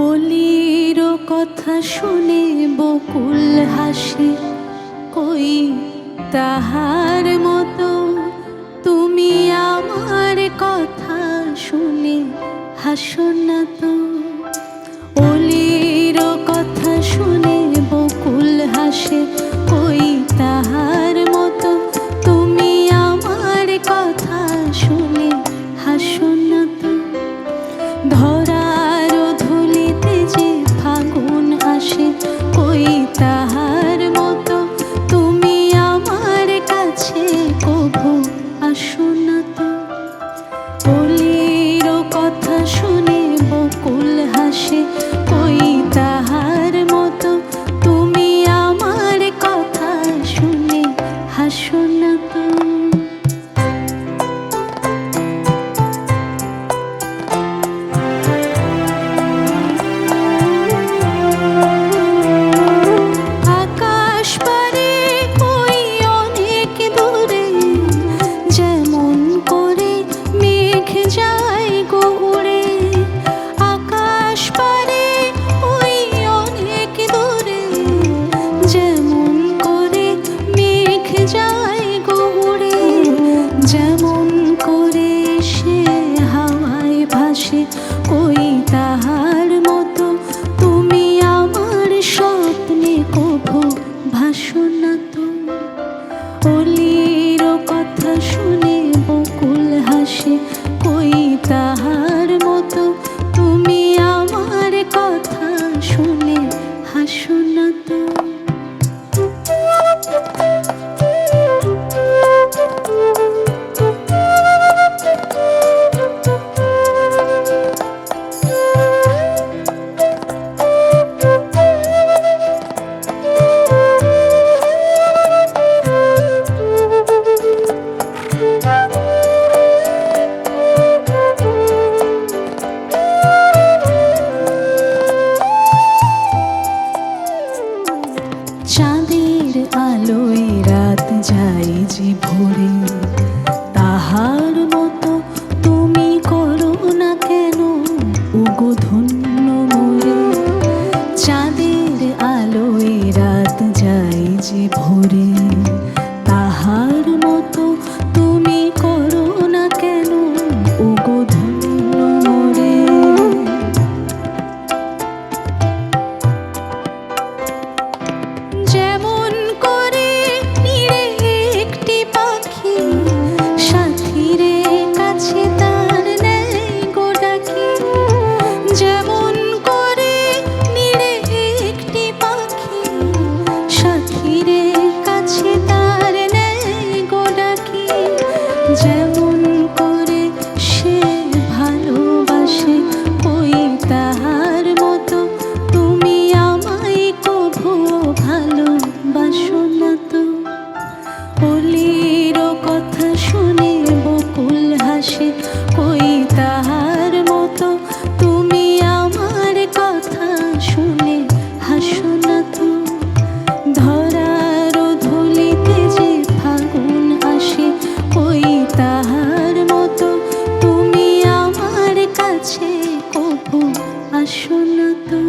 অলির কথা শুনে বকুল হাসে, কই তাহার মতো তুমি আমার কথা শুনে হাসো না তো। অলির কথা শুনে বকুল হাসে, কই তাহার মতো তুমি আমার কথা শুনে হাসো না তো। ধরার ধুলিতে যে ফাগুন আসে, কই তাহার মতো তুমি আমার কাছে কভু আসো না তো। অলির কথা শুনে বকুল হাসে, কই তাহার মতো তুমি আমার কথা শুনে হাসো না তো। যেমন করে সে হাওয়ায় ভাসে, কই তাহার মতো তুমি আমার স্বপ্নে কভু ভাসো না তো। অলির কথা শুনে বকুল হাসে, কই তাহার মতো তুমি আমার কথা শুনে হাসো না তো। চাঁদের আলোয় রাত যায় যে ভোরে, তাহার মতো তুমি করো না কেন ওগো ধন্য মোরে। চাঁদের আলোয় রাত যায় যে ভোরে, তাহার মতো তুমি করো না কেন ওগো ধন্য মোরে। যেমন করে নিরে একটি পাখি সাথীরে কাছে তার নেয় গো ডাকি। যেমন করে নিরে একটি পাখি সাথীরে কাছে তার নেয় গো ডাকি। যেমন করে সে ভালোবাসে, কই তাহার মতো তুমি আমায় কভু ভালোবাসো না তো। অলির কথা শুনে বকুল হাসে, কই তাহার মতো তুমি আমার কথা শুনে হাসো না তো। ধরার ধুলিতে যে ফাগুন আসে, কই তাহার মতো তুমি আমার কাছে কভু আসো না তো।